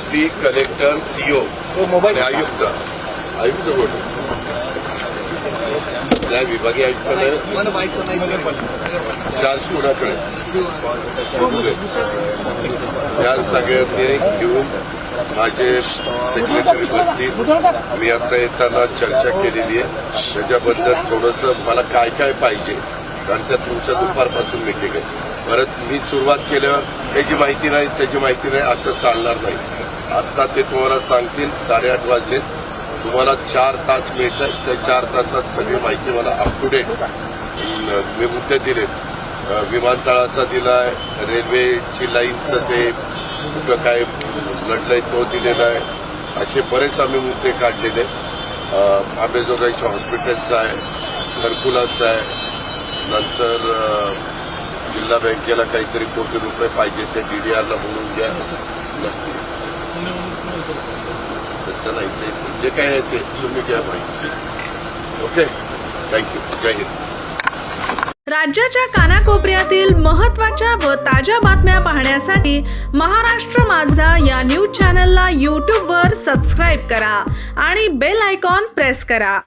SP, collector, CO आणि आयुक्त बोलतो त्या विभागीय आयुक्तांना चार्ज कोणाकडे या सगळ्यांनी घेऊन माझे सेक्रेटरी बसतील. मी आता येताना चर्चा केलेली आहे त्याच्याबद्दल थोडंसं मला काय काय पाहिजे, कारण त्या तुमच्या दुपारपासून मीटिंग आहे. परत मी सुरुवात केल्यावर त्याची माहिती नाही असं चालणार नाही. आता ते तुम्हाला सांगतील 8:30 वाजले, तुम्हाला 4 तास मिळतात. त्या 4 तासात सगळी माहिती मला अप टू डेट मी मुद्दे दिले. विमानतळाचा दिलाय, रेल्वेची लाईनचं ते कुठं काय लढलंय तो दिलेला आहे. असे बरेच आम्ही मुद्दे काढलेले. आंबेजोगाईच्या हॉस्पिटलचा आहे, घरकुलाचा आहे, नंतर जिल्हा बँकेला काहीतरी कोटी रुपये पाहिजे ते DDRला म्हणून घ्या. तसं नाही, ते जे काय आहे ते तुम्ही घ्या माहिती. Okay, thank you. जय हिंद. राज्याच्या कानाकोपऱ्यातील महत्त्वाच्या व ताज्या बातम्या पाहण्यासाठी महाराष्ट्र माझा या न्यूज चॅनलला YouTubeवर सबस्क्राईब करा आणि बेल आयकॉन प्रेस करा.